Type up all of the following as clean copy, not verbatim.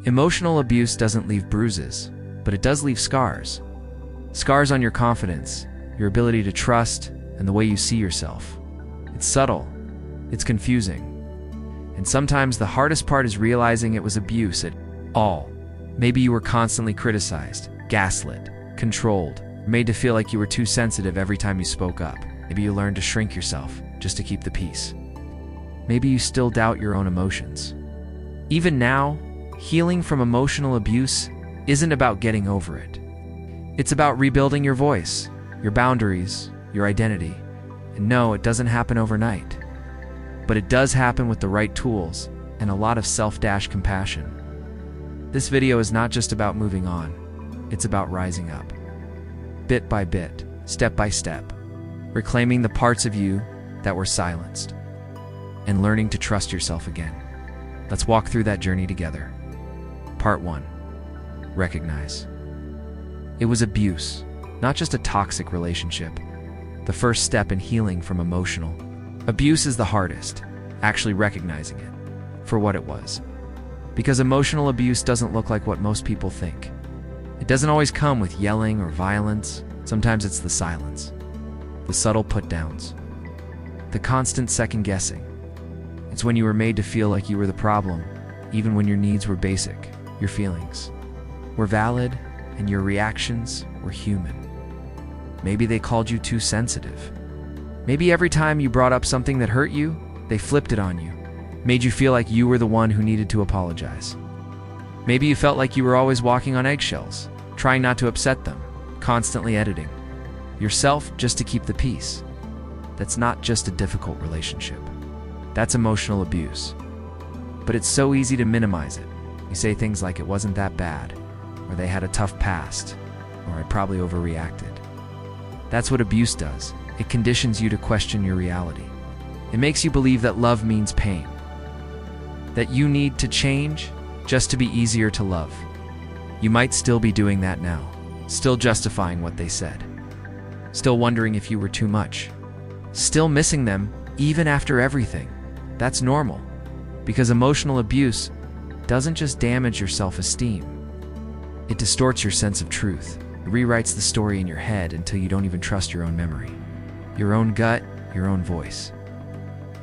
Emotional abuse doesn't leave bruises, but it does leave scars. Scars on your confidence, your ability to trust, and the way you see yourself. It's subtle, it's confusing, and sometimes the hardest part is realizing it was abuse at all. Maybe you were constantly criticized, gaslit, controlled, made to feel like you were too sensitive every time you spoke up. Maybe you learned to shrink yourself just to keep the peace. Maybe you still doubt your own emotions. Even now, healing from emotional abuse isn't about getting over it. It's about rebuilding your voice, your boundaries, your identity. And no, it doesn't happen overnight. But it does happen with the right tools and a lot of self-compassion. This video is not just about moving on, it's about rising up. Bit by bit, step by step, reclaiming the parts of you that were silenced, and learning to trust yourself again. Let's walk through that journey together. Part 1. Recognize. It was abuse, not just a toxic relationship. The first step in healing from emotional abuse is the hardest, actually recognizing it for what it was. Because emotional abuse doesn't look like what most people think. It doesn't always come with yelling or violence. Sometimes it's the silence, the subtle put-downs, the constant second-guessing. It's when you were made to feel like you were the problem, even when your needs were basic, your feelings were valid, and your reactions were human. Maybe they called you too sensitive. Maybe every time you brought up something that hurt you, they flipped it on you, made you feel like you were the one who needed to apologize. Maybe you felt like you were always walking on eggshells, trying not to upset them, constantly editing yourself just to keep the peace. That's not just a difficult relationship. That's emotional abuse. But it's so easy to minimize it. You say things like it wasn't that bad, or they had a tough past, or I probably overreacted. That's what abuse does. It conditions you to question your reality. It makes you believe that love means pain, that you need to change just to be easier to love. You might still be doing that now, still justifying what they said, still wondering if you were too much, still missing them even after everything. That's normal, because emotional abuse doesn't just damage your self-esteem. It distorts your sense of truth. It rewrites the story in your head until you don't even trust your own memory, your own gut, your own voice.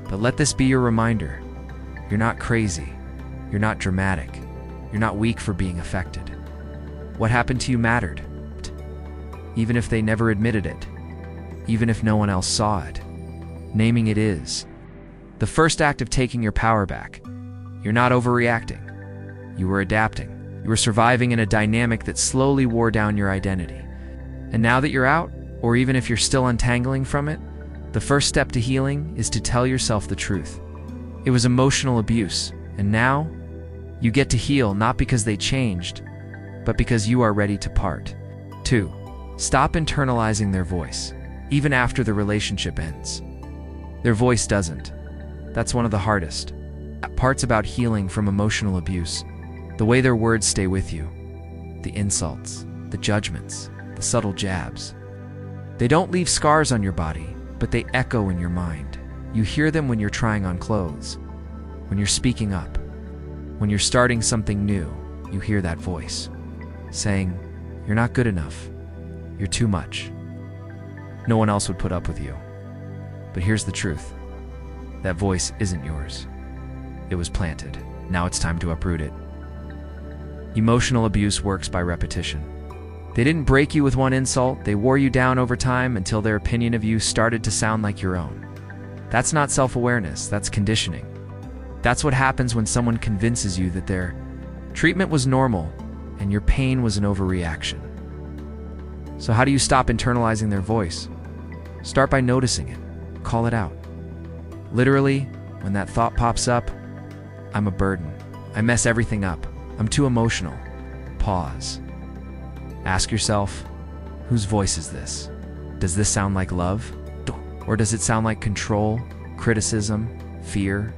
But let this be your reminder. You're not crazy. You're not dramatic. You're not weak for being affected. What happened to you mattered, even if they never admitted it, even if no one else saw it. Naming it is the first act of taking your power back. You're not overreacting. You were adapting. You were surviving in a dynamic that slowly wore down your identity. And now that you're out, or even if you're still untangling from it, the first step to healing is to tell yourself the truth. It was emotional abuse, and now you get to heal not because they changed, but because you are ready to part. 2. Stop internalizing their voice, even after the relationship ends. Their voice doesn't. That's one of the hardest parts about healing from emotional abuse. The way their words stay with you. The insults, the judgments, the subtle jabs. They don't leave scars on your body, but they echo in your mind. You hear them when you're trying on clothes, when you're speaking up, when you're starting something new. You hear that voice saying, "You're not good enough. You're too much. No one else would put up with you." But here's the truth. That voice isn't yours. It was planted. Now it's time to uproot it. Emotional abuse works by repetition. They didn't break you with one insult. They wore you down over time until their opinion of you started to sound like your own. That's not self-awareness. That's conditioning. That's what happens when someone convinces you that their treatment was normal and your pain was an overreaction. So how do you stop internalizing their voice? Start by noticing it. Call it out. Literally, when that thought pops up, "I'm a burden. I mess everything up. I'm too emotional." Pause. Ask yourself, whose voice is this? Does this sound like love? Or does it sound like control, criticism, fear?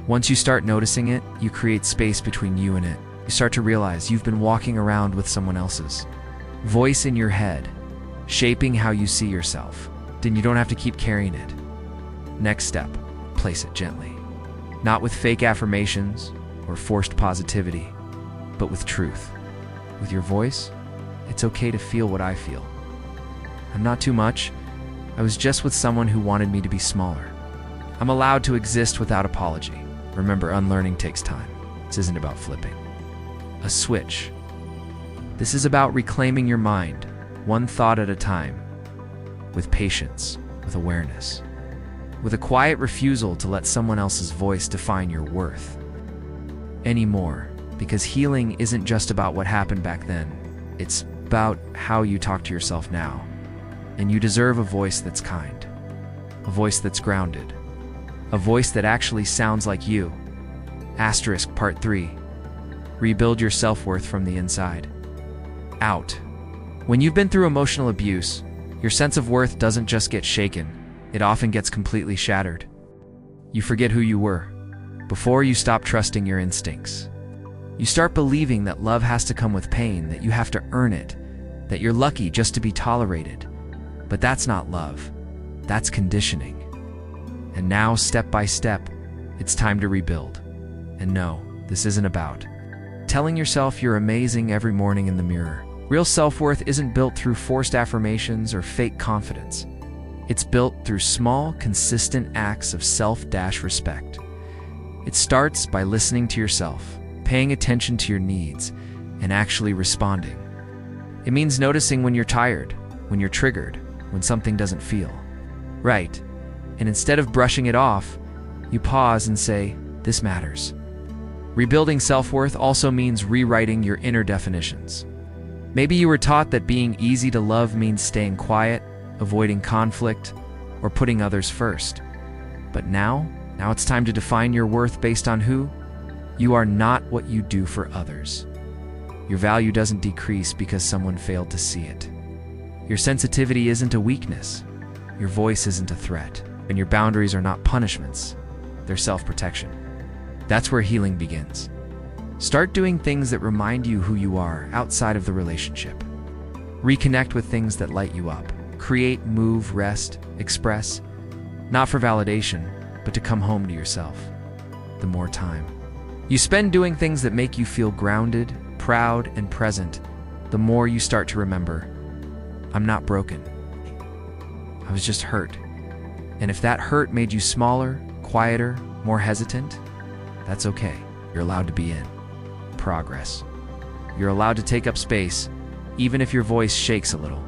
Once you start noticing it, you create space between you and it. You start to realize you've been walking around with someone else's voice in your head, shaping how you see yourself. Then you don't have to keep carrying it. Next step, place it gently. Not with fake affirmations or forced positivity, but with truth. With your voice, it's okay to feel what I feel. I'm not too much. I was just with someone who wanted me to be smaller. I'm allowed to exist without apology. Remember, unlearning takes time. This isn't about flipping a switch. This is about reclaiming your mind, one thought at a time, with patience, with awareness, with a quiet refusal to let someone else's voice define your worth anymore. Because healing isn't just about what happened back then. It's about how you talk to yourself now. And you deserve a voice that's kind, a voice that's grounded, a voice that actually sounds like you. Asterisk part 3. Rebuild your self-worth from the inside out. When you've been through emotional abuse, your sense of worth doesn't just get shaken, it often gets completely shattered. You forget who you were before you stop trusting your instincts. You start believing that love has to come with pain, that you have to earn it, that you're lucky just to be tolerated. But that's not love. That's conditioning. And now, step by step, it's time to rebuild. And no, this isn't about telling yourself you're amazing every morning in the mirror. Real self-worth isn't built through forced affirmations or fake confidence. It's built through small, consistent acts of self-respect. It starts by listening to yourself, paying attention to your needs, and actually responding. It means noticing when you're tired, when you're triggered, when something doesn't feel right. And instead of brushing it off, you pause and say, "This matters." Rebuilding self-worth also means rewriting your inner definitions. Maybe you were taught that being easy to love means staying quiet, avoiding conflict, or putting others first. But now it's time to define your worth based on who you are, not what you do for others. Your value doesn't decrease because someone failed to see it. Your sensitivity isn't a weakness. Your voice isn't a threat. And your boundaries are not punishments. They're self-protection. That's where healing begins. Start doing things that remind you who you are outside of the relationship. Reconnect with things that light you up. Create, move, rest, express. Not for validation, but to come home to yourself. The more time you spend doing things that make you feel grounded, proud, and present, the more you start to remember, I'm not broken. I was just hurt. And if that hurt made you smaller, quieter, more hesitant, that's okay. You're allowed to be in progress. You're allowed to take up space, even if your voice shakes a little.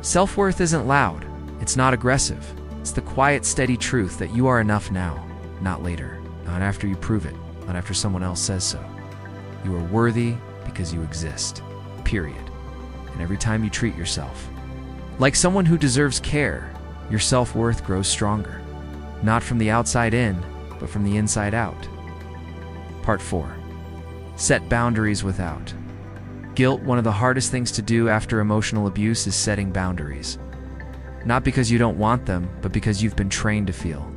Self-worth isn't loud. It's not aggressive. It's the quiet, steady truth that you are enough now, not later, not after you prove it, not after someone else says so. You are worthy because you exist, period. And every time you treat yourself like someone who deserves care, your self-worth grows stronger. Not from the outside in, but from the inside out. Part 4. Set boundaries without guilt. One of the hardest things to do after emotional abuse is setting boundaries. Not because you don't want them, but because you've been trained to feel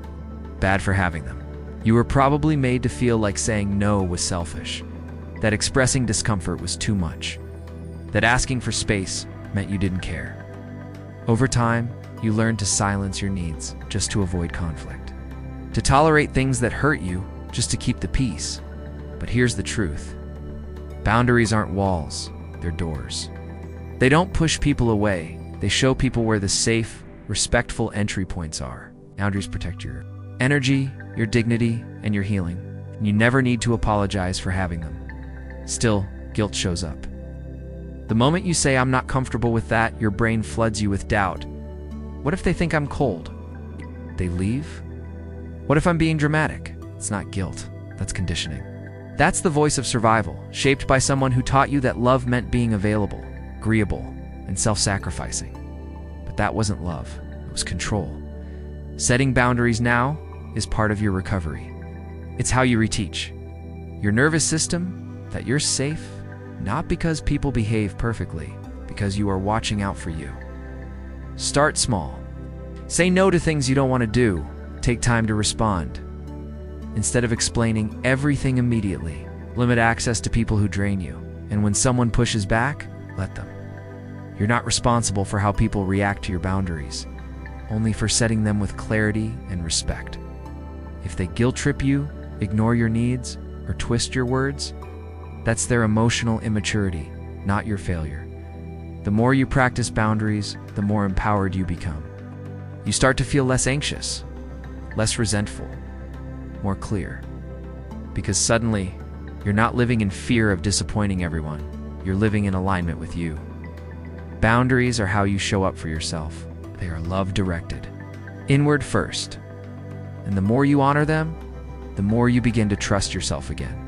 bad for having them. You were probably made to feel like saying no was selfish, that expressing discomfort was too much, that asking for space meant you didn't care. Over time, you learn to silence your needs just to avoid conflict, to tolerate things that hurt you just to keep the peace. But here's the truth. Boundaries aren't walls, they're doors. They don't push people away, they show people where the safe, respectful entry points are. Boundaries protect your energy, your dignity, and your healing. And you never need to apologize for having them. Still, guilt shows up. The moment you say, "I'm not comfortable with that," your brain floods you with doubt. What if they think I'm cold? They leave? What if I'm being dramatic? It's not guilt, that's conditioning. That's the voice of survival, shaped by someone who taught you that love meant being available, agreeable, and self-sacrificing. But that wasn't love, it was control. Setting boundaries now is part of your recovery. It's how you reteach your nervous system that you're safe, not because people behave perfectly, because you are watching out for you. Start small. Say no to things you don't want to do. Take time to respond. Instead of explaining everything immediately, limit access to people who drain you. And when someone pushes back, let them. You're not responsible for how people react to your boundaries, only for setting them with clarity and respect. If they guilt trip you, ignore your needs, or twist your words, That's their emotional immaturity, not your failure. The more you practice boundaries, the more empowered you become. You start to feel less anxious, less resentful, more clear. Because suddenly, you're not living in fear of disappointing everyone. You're living in alignment with you. Boundaries are how you show up for yourself. They are love-directed, inward first. And the more you honor them, the more you begin to trust yourself again.